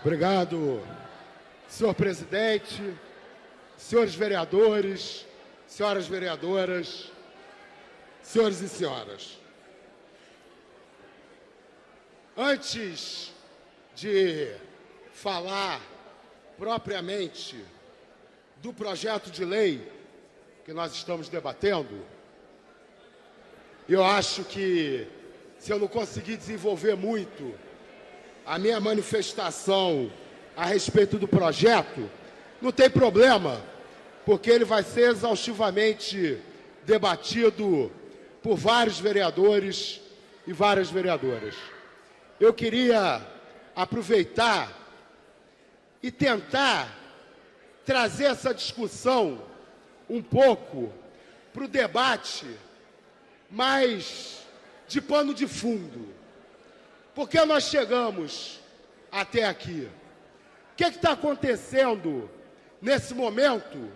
Obrigado, senhor presidente, senhores vereadores, senhoras vereadoras, senhores e senhoras. Antes de falar propriamente do projeto de lei que nós estamos debatendo, eu acho que, se eu não conseguir desenvolver muito a minha manifestação a respeito do projeto, não tem problema, porque ele vai ser exaustivamente debatido por vários vereadores e várias vereadoras. Eu queria aproveitar e tentar trazer essa discussão um pouco para o debate mais de pano de fundo. Por que nós chegamos até aqui? O que está acontecendo nesse momento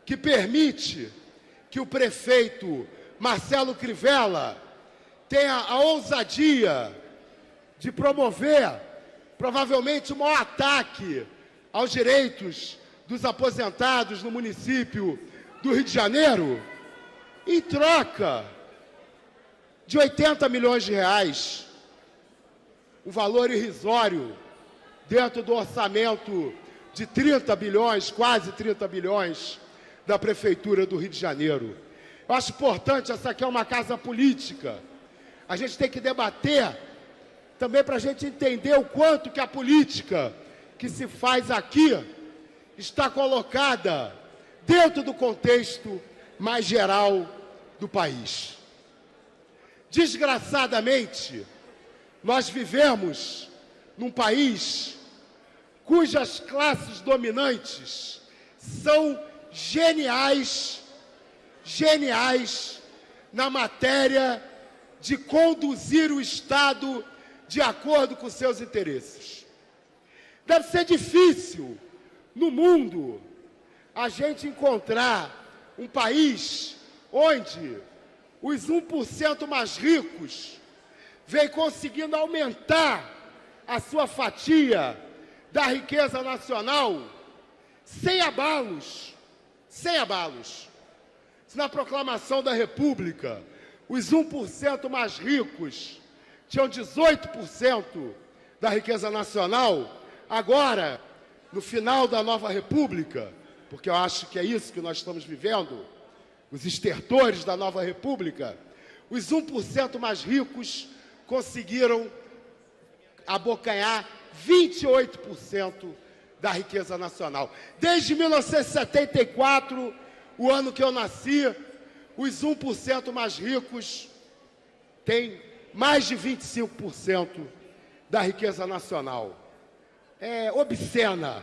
que permite que o prefeito Marcelo Crivella tenha a ousadia de promover, provavelmente, o maior ataque aos direitos dos aposentados no município do Rio de Janeiro, em troca de 80 milhões de reais, um valor irrisório dentro do orçamento de 30 bilhões, quase 30 bilhões, da Prefeitura do Rio de Janeiro. Eu acho importante, essa aqui é uma casa política, a gente tem que debater também para a gente entender o quanto que a política que se faz aqui está colocada dentro do contexto mais geral do país. Desgraçadamente, nós vivemos num país cujas classes dominantes são geniais na matéria de conduzir o Estado de acordo com seus interesses. Deve ser difícil, no mundo, a gente encontrar um país onde os 1% mais ricos vem conseguindo aumentar a sua fatia da riqueza nacional sem abalos. Se na proclamação da República os 1% mais ricos tinham 18% da riqueza nacional, agora, no final da nova República, porque eu acho que é isso que nós estamos vivendo, os estertores da nova República, os 1% mais ricos conseguiram abocanhar 28% da riqueza nacional. Desde 1974, o ano que eu nasci, os 1% mais ricos têm mais de 25% da riqueza nacional. É obscena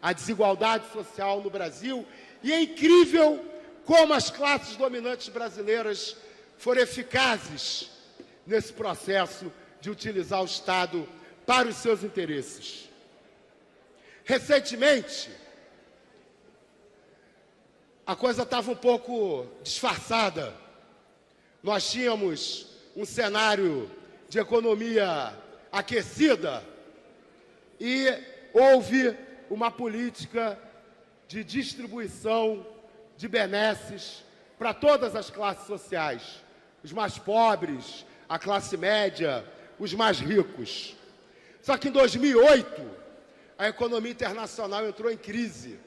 a desigualdade social no Brasil e é incrível como as classes dominantes brasileiras foram eficazes nesse processo de utilizar o Estado para os seus interesses. Recentemente, a coisa estava um pouco disfarçada. Nós tínhamos um cenário de economia aquecida e houve uma política de distribuição de benesses para todas as classes sociais, os mais pobres, a classe média, os mais ricos. Só que em 2008, a economia internacional entrou em crise.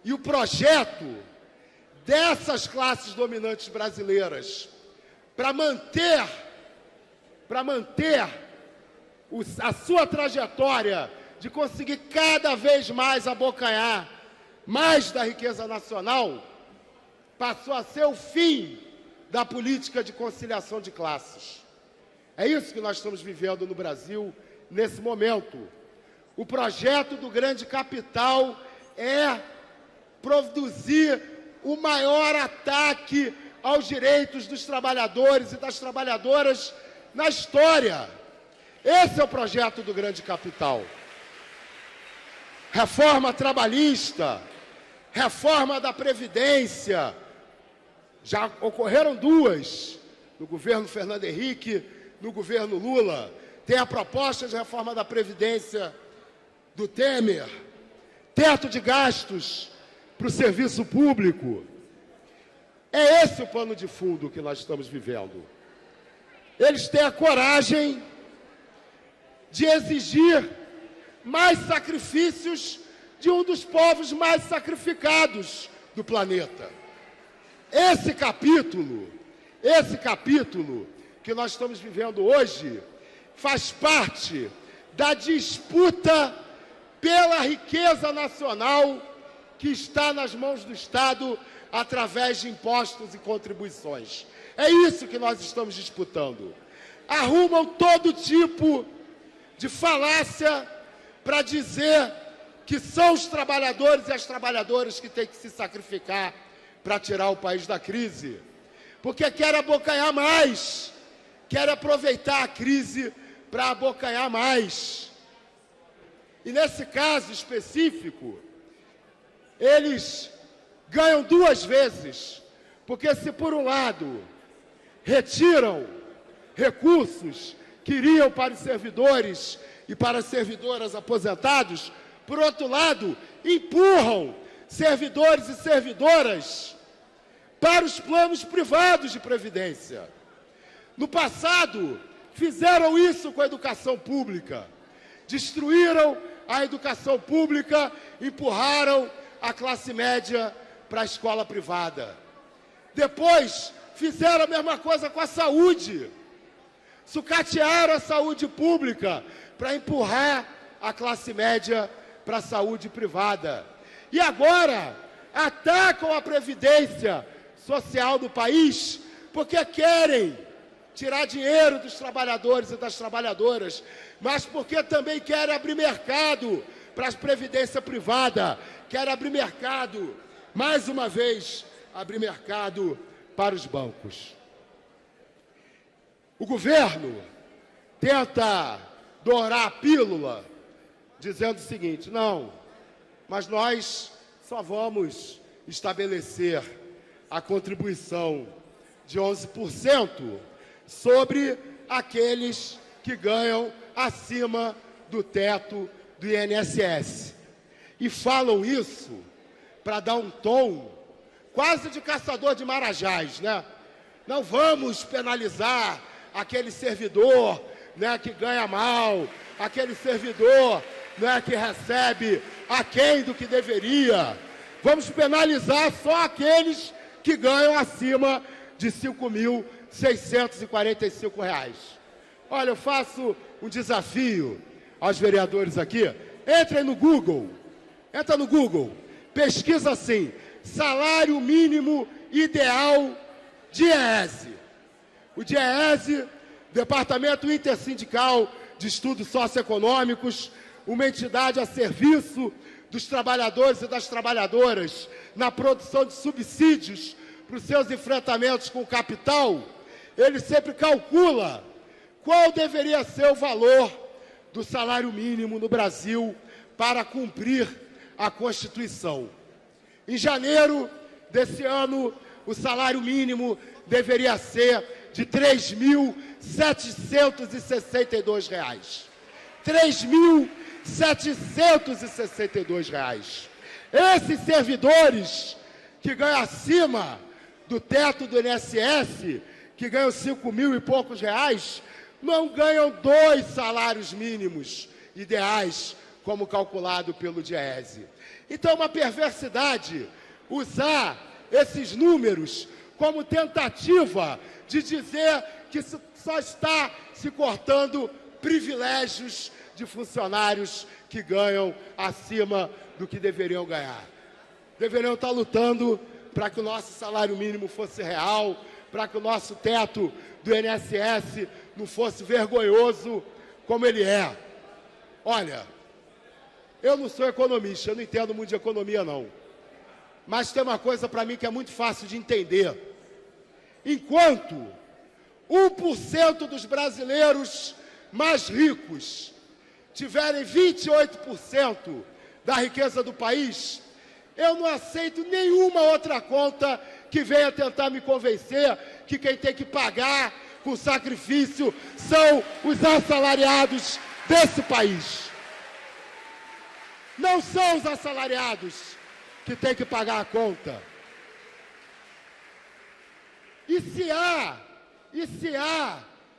E o projeto dessas classes dominantes brasileiras para manter a sua trajetória de conseguir cada vez mais abocanhar mais da riqueza nacional, passou a ser o fim da política de conciliação de classes. É isso que nós estamos vivendo no Brasil nesse momento. O projeto do grande capital é produzir o maior ataque aos direitos dos trabalhadores e das trabalhadoras na história. Esse é o projeto do grande capital. Reforma trabalhista, reforma da Previdência. Já ocorreram duas, no governo Fernando Henrique, no governo Lula. Tem a proposta de reforma da Previdência do Temer, teto de gastos para o serviço público. É esse o pano de fundo que nós estamos vivendo. Eles têm a coragem de exigir mais sacrifícios de um dos povos mais sacrificados do planeta. Esse capítulo que nós estamos vivendo hoje faz parte da disputa pela riqueza nacional que está nas mãos do Estado através de impostos e contribuições. É isso que nós estamos disputando. Arrumam todo tipo de falácia para dizer que são os trabalhadores e as trabalhadoras que têm que se sacrificar para tirar o país da crise, porque quer abocanhar mais, quer aproveitar a crise para abocanhar mais. E nesse caso específico, eles ganham duas vezes, porque se por um lado retiram recursos que iriam para os servidores e para as servidoras aposentados, por outro lado, empurram servidores e servidoras para os planos privados de previdência. No passado, fizeram isso com a educação pública. Destruíram a educação pública, empurraram a classe média para a escola privada. Depois, fizeram a mesma coisa com a saúde. Sucatearam a saúde pública para empurrar a classe média para a saúde privada. E agora, atacam a previdência social do país porque querem tirar dinheiro dos trabalhadores e das trabalhadoras, mas porque também querem abrir mercado para a previdência privada, querem abrir mercado, mais uma vez, abrir mercado para os bancos. O governo tenta dourar a pílula, dizendo o seguinte: não, mas nós só vamos estabelecer a contribuição de 11% sobre aqueles que ganham acima do teto do INSS. E falam isso para dar um tom quase de caçador de marajás, né? Não vamos penalizar aquele servidor, né, que ganha mal, aquele servidor, né, que recebe aquém do que deveria. Vamos penalizar só aqueles que ganham acima de R$ 5.645. Olha, eu faço um desafio aos vereadores aqui. Entra no Google, pesquisa assim: salário mínimo ideal DIEESE. O DIEESE, Departamento Intersindical de Estudos Socioeconômicos, uma entidade a serviço dos trabalhadores e das trabalhadoras na produção de subsídios para os seus enfrentamentos com o capital. Ele sempre calcula qual deveria ser o valor do salário mínimo no Brasil para cumprir a Constituição. Em janeiro desse ano, o salário mínimo deveria ser de R$ 3.762. R$ 3.762. Esses servidores que ganham acima do teto do INSS, que ganham 5.000 e poucos reais, não ganham 2 salários mínimos ideais, como calculado pelo DIEESE. Então, é uma perversidade usar esses números como tentativa de dizer que só está se cortando privilégios de funcionários que ganham acima do que deveriam ganhar. Deveriam estar lutando para que o nosso salário mínimo fosse real, para que o nosso teto do INSS não fosse vergonhoso como ele é. Olha, eu não sou economista, eu não entendo muito de economia, não. Mas tem uma coisa para mim que é muito fácil de entender. Enquanto 1% dos brasileiros mais ricos tiverem 28% da riqueza do país, eu não aceito nenhuma outra conta que venha tentar me convencer que quem tem que pagar com sacrifício são os assalariados desse país. Não são os assalariados que têm que pagar a conta. E se há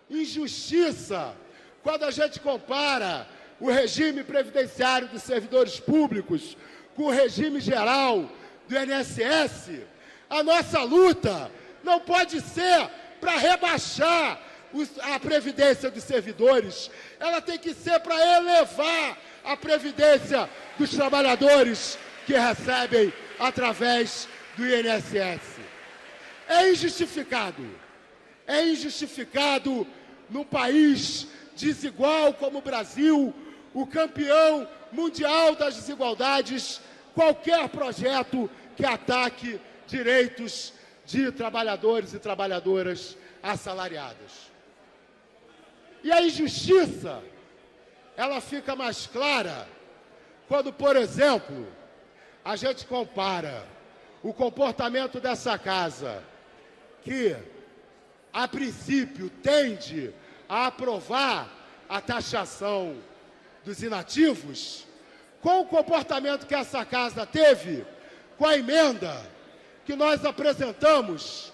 injustiça quando a gente compara o regime previdenciário dos servidores públicos com o regime geral do INSS, a nossa luta não pode ser para rebaixar a previdência dos servidores, ela tem que ser para elevar a previdência dos trabalhadores que recebem através do INSS. É injustificado num país desigual como o Brasil, o campeão mundial das desigualdades, qualquer projeto que ataque direitos de trabalhadores e trabalhadoras assalariadas. E a injustiça, ela fica mais clara quando, por exemplo, a gente compara o comportamento dessa casa, que, a princípio, tende a aprovar a taxação dos inativos, com o comportamento que essa casa teve com a emenda que nós apresentamos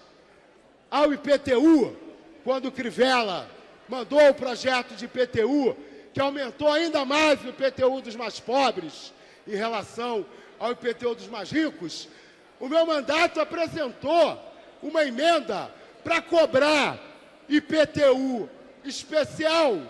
ao IPTU, quando o Crivella mandou o projeto de IPTU, que aumentou ainda mais o IPTU dos mais pobres em relação ao IPTU dos mais ricos. O meu mandato apresentou uma emenda para cobrar IPTU especial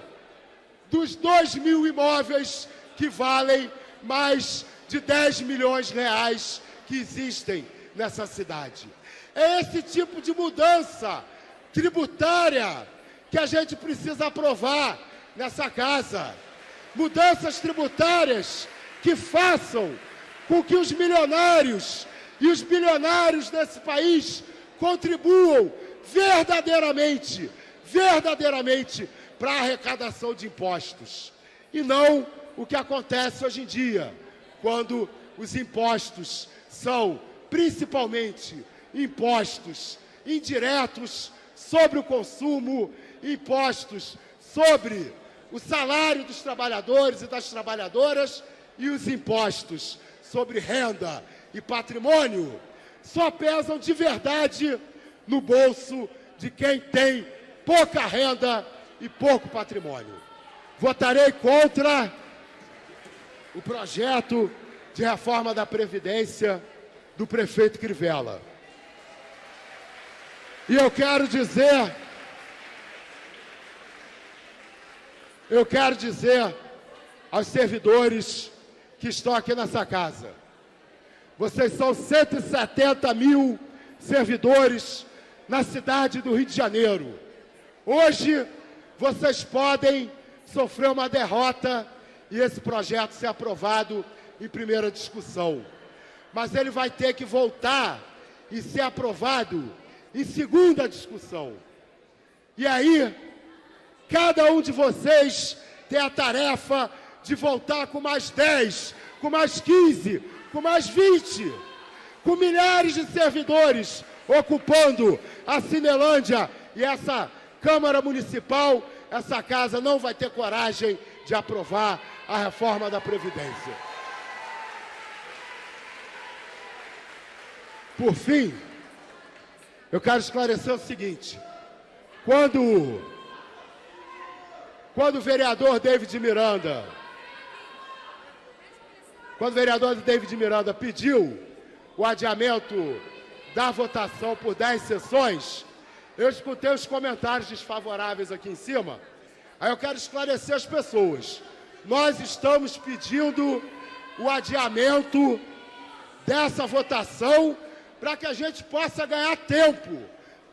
dos 2.000 imóveis que valem mais de 10 milhões de reais que existem nessa cidade. É esse tipo de mudança tributária que a gente precisa aprovar nessa casa. Mudanças tributárias que façam com que os milionários e os bilionários desse país contribuam verdadeiramente para a arrecadação de impostos. E não o que acontece hoje em dia, quando os impostos são principalmente impostos indiretos sobre o consumo, impostos sobre o salário dos trabalhadores e das trabalhadoras e os impostos sobre renda e patrimônio só pesam de verdade no bolso de quem tem pouca renda e pouco patrimônio. Votarei contra o projeto de reforma da Previdência do prefeito Crivella. E eu quero dizer aos servidores que estão aqui nessa casa, vocês são 170 mil servidores na cidade do Rio de Janeiro. Hoje, vocês podem sofrer uma derrota e esse projeto ser aprovado em primeira discussão. Mas ele vai ter que voltar e ser aprovado em segunda discussão. E aí, cada um de vocês tem a tarefa de voltar com mais 10, com mais 15, com mais 20, com milhares de servidores ocupando a Cinelândia e essa Câmara Municipal. Essa casa não vai ter coragem de aprovar a reforma da Previdência. Por fim, eu quero esclarecer o seguinte: quando o vereador David Miranda pediu o adiamento da votação por 10 sessões, eu escutei os comentários desfavoráveis aqui em cima. Aí eu quero esclarecer as pessoas. Nós estamos pedindo o adiamento dessa votação para que a gente possa ganhar tempo,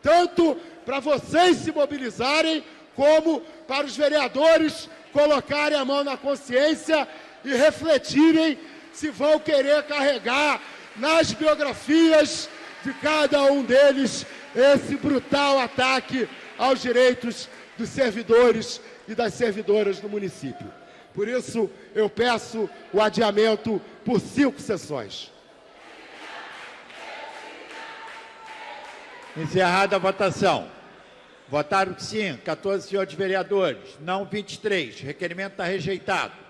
tanto para vocês se mobilizarem, como para os vereadores colocarem a mão na consciência e refletirem se vão querer carregar nas biografias de cada um deles esse brutal ataque aos direitos dos servidores e das servidoras do município. Por isso, eu peço o adiamento por 5 sessões. Encerrada a votação. Votaram sim 14 senhores vereadores, não 23. Requerimento está rejeitado.